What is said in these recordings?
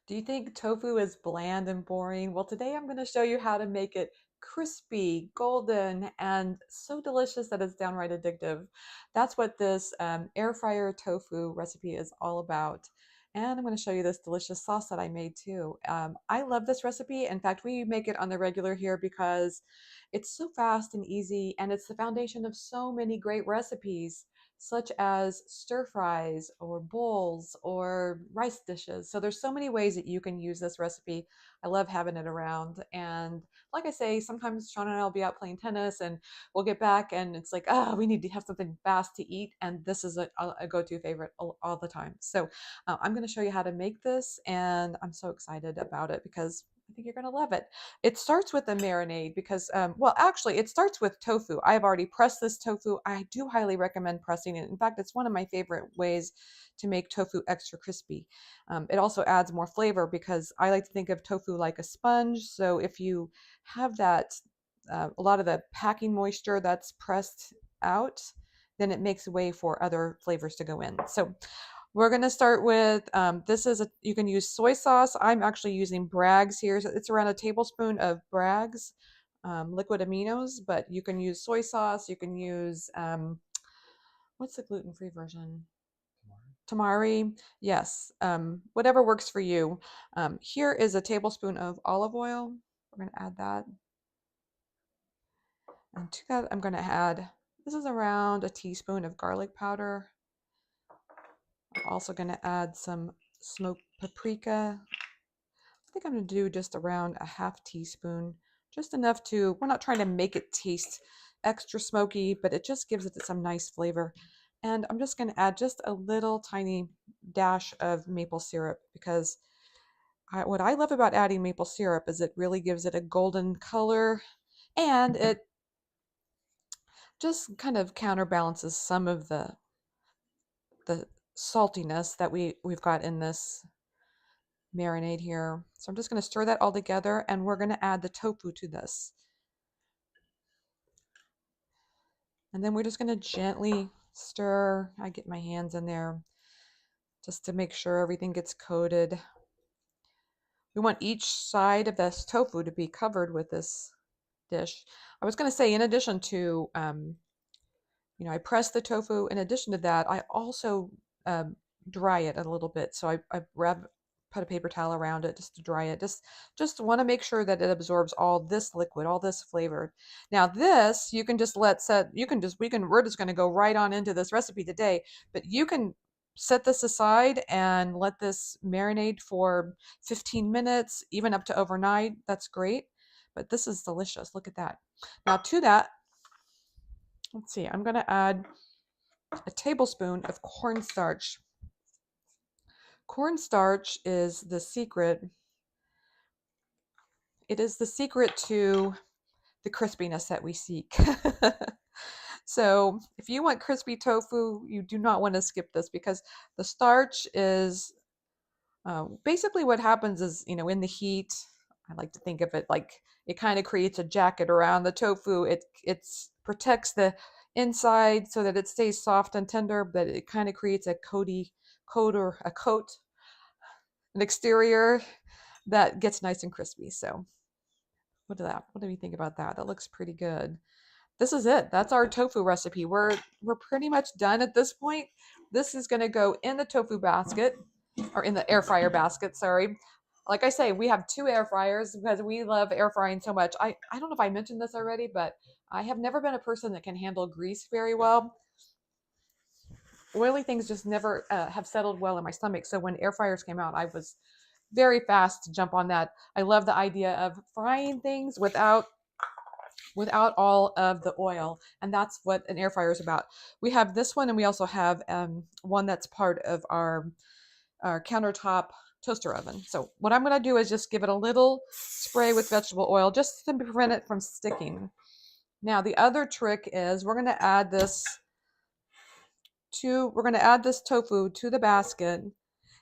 Do you think tofu is bland and boring? Well, today I'm going to show you how to make it crispy, golden, and so delicious that it's downright addictive. That's what this air fryer tofu recipe is all about. And I'm going to show you this delicious sauce that I made too. I love this recipe. In fact, we make it on the regular here because it's so fast and easy, and it's the foundation of so many great recipes such as stir fries or bowls or rice dishes. So there's so many ways that you can use this recipe. I love having it around. And like I say, sometimes Sean and I will be out playing tennis and we'll get back and it's like, oh, we need to have something fast to eat. And this is a go-to favorite all the time. So I'm going to show you how to make this, and I'm so excited about it because I think you're going to love it. It starts with a marinade because, well, actually, it starts with tofu. I've already pressed this tofu. I do highly recommend pressing it. In fact, it's one of my favorite ways to make tofu extra crispy. It also adds more flavor because I like to think of tofu like a sponge. So if you have that, a lot of the packing moisture that's pressed out, then it makes way for other flavors to go in. So we're going to start with, you can use soy sauce. I'm actually using Bragg's here. So it's around a tablespoon of Bragg's liquid aminos, but you can use soy sauce. You can use, what's the gluten-free version? Tamari. Yes, whatever works for you. Here is a tablespoon of olive oil. We're going to add that. And to that, I'm going to add, this is around a teaspoon of garlic powder. I'm also going to add some smoked paprika. I think I'm going to do just around a half teaspoon, just enough we're not trying to make it taste extra smoky, but it just gives it some nice flavor. And I'm just going to add just a little tiny dash of maple syrup because what I love about adding maple syrup is it really gives it a golden color, and it just kind of counterbalances some of the saltiness that we've got in this marinade here. So I'm just going to stir that all together, and we're going to add the tofu to this. And then we're just going to gently stir. I get my hands in there just to make sure everything gets coated. We want each side of this tofu to be covered with this dish. I was going to say, in addition to, I press the tofu. In addition to that, I also dry it a little bit. So I put a paper towel around it just to dry it. Just want to make sure that it absorbs all this liquid, all this flavor. Now this you can just let set. We're just going to go right on into this recipe today. But you can set this aside and let this marinate for 15 minutes, even up to overnight. That's great. But this is delicious. Look at that. Now to that, let's see, I'm going to add a tablespoon of cornstarch. Cornstarch is the secret. It is the secret to the crispiness that we seek. So if you want crispy tofu, you do not want to skip this because the starch is basically what happens is, in the heat, I like to think of it like it kind of creates a jacket around the tofu. It protects the inside so that it stays soft and tender, but it kind of creates a coat, an exterior that gets nice and crispy. So what do we think about that? That looks pretty good. This is it. That's our tofu recipe. We're pretty much done at this point. This is going to go in the tofu basket, or in the air fryer basket, sorry. Like I say, we have 2 air fryers because we love air frying so much. I don't know if I mentioned this already, but I have never been a person that can handle grease very well. Oily things just never have settled well in my stomach. So when air fryers came out, I was very fast to jump on that. I love the idea of frying things without all of the oil, and that's what an air fryer is about. We have this one, and we also have one that's part of our countertop toaster oven. So what I'm going to do is just give it a little spray with vegetable oil just to prevent it from sticking. Now the other trick is we're going to add this tofu to the basket,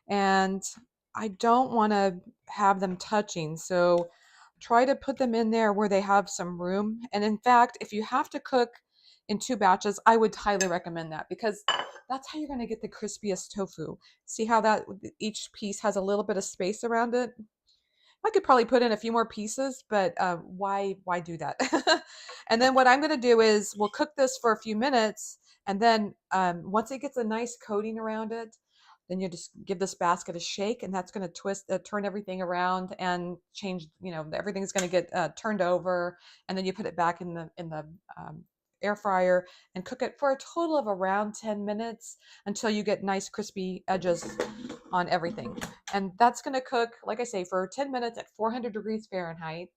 and I don't want to have them touching, so try to put them in there where they have some room. And in fact, if you have to cook in 2 batches, I would highly recommend that because that's how you're going to get the crispiest tofu. See how that each piece has a little bit of space around it? I could probably put in a few more pieces, but why do that? And then what I'm going to do is we'll cook this for a few minutes, and then once it gets a nice coating around it, then you just give this basket a shake, and that's going to turn everything around and change. Everything's going to get turned over, and then you put it back in the air fryer and cook it for a total of around 10 minutes until you get nice crispy edges on everything. And that's going to cook, like I say, for 10 minutes at 400 degrees Fahrenheit.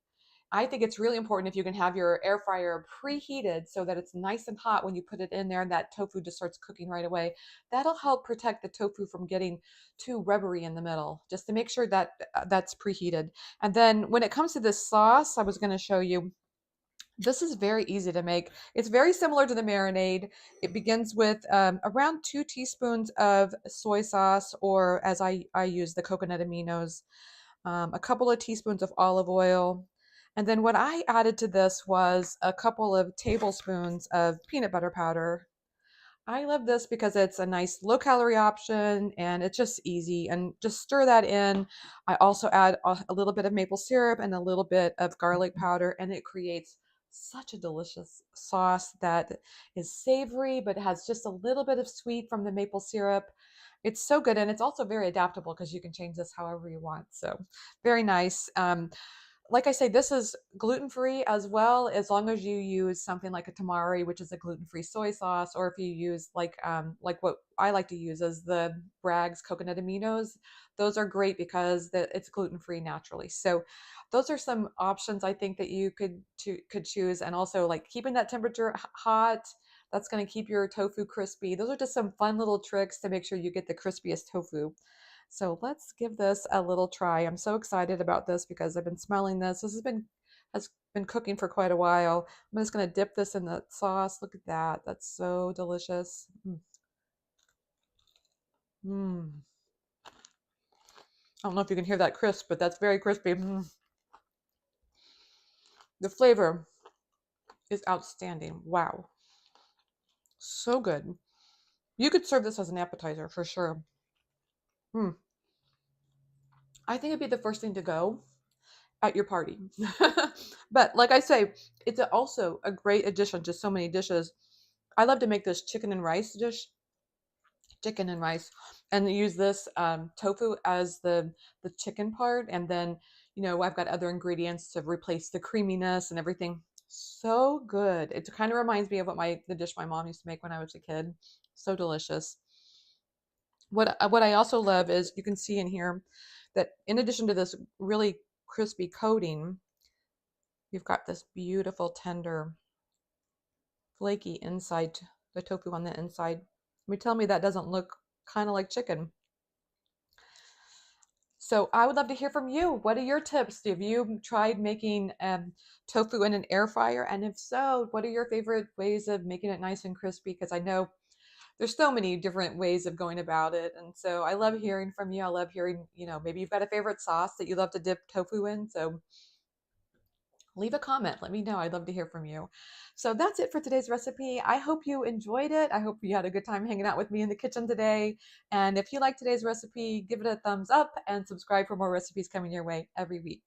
I think it's really important if you can have your air fryer preheated so that it's nice and hot when you put it in there and that tofu just starts cooking right away. That'll help protect the tofu from getting too rubbery in the middle, just to make sure that that's preheated. And then when it comes to this sauce, I was going to show you. This is very easy to make. It's very similar to the marinade. It begins with around 2 teaspoons of soy sauce, or as I use the coconut aminos, a couple of teaspoons of olive oil. And then what I added to this was a couple of tablespoons of peanut butter powder. I love this because it's a nice low calorie option and it's just easy, and just stir that in. I also add a little bit of maple syrup and a little bit of garlic powder, and it creates such a delicious sauce that is savory but has just a little bit of sweet from the maple syrup. It's so good, and it's also very adaptable because you can change this however you want. So very nice. Like I say, this is gluten-free as well, as long as you use something like a tamari, which is a gluten-free soy sauce, or if you use like what I like to use is the Bragg's coconut aminos. Those are great because it's gluten-free naturally. So those are some options I think that you could choose, and also like keeping that temperature hot. That's going to keep your tofu crispy. Those are just some fun little tricks to make sure you get the crispiest tofu. So let's give this a little try. I'm so excited about this because I've been smelling this. This has been cooking for quite a while. I'm just going to dip this in the sauce. Look at that. That's so delicious. Mm. I don't know if you can hear that crisp, but that's very crispy. The flavor is outstanding. Wow. So good. You could serve this as an appetizer for sure. Mm. I think it'd be the first thing to go at your party. But like I say, it's also a great addition to so many dishes. I love to make this chicken and rice dish, chicken and rice, and use this tofu as the chicken part, and then I've got other ingredients to replace the creaminess and everything. So good. It kind of reminds me of the dish my mom used to make when I was a kid. So delicious. What I also love is you can see in here that in addition to this really crispy coating, you've got this beautiful, tender, flaky inside, the tofu on the inside. Tell me that doesn't look kind of like chicken. So I would love to hear from you. What are your tips? Have you tried making tofu in an air fryer? And if so, what are your favorite ways of making it nice and crispy? Because I know there's so many different ways of going about it. And so I love hearing from you. I love hearing, maybe you've got a favorite sauce that you love to dip tofu in. So leave a comment. Let me know. I'd love to hear from you. So that's it for today's recipe. I hope you enjoyed it. I hope you had a good time hanging out with me in the kitchen today. And if you like today's recipe, give it a thumbs up and subscribe for more recipes coming your way every week.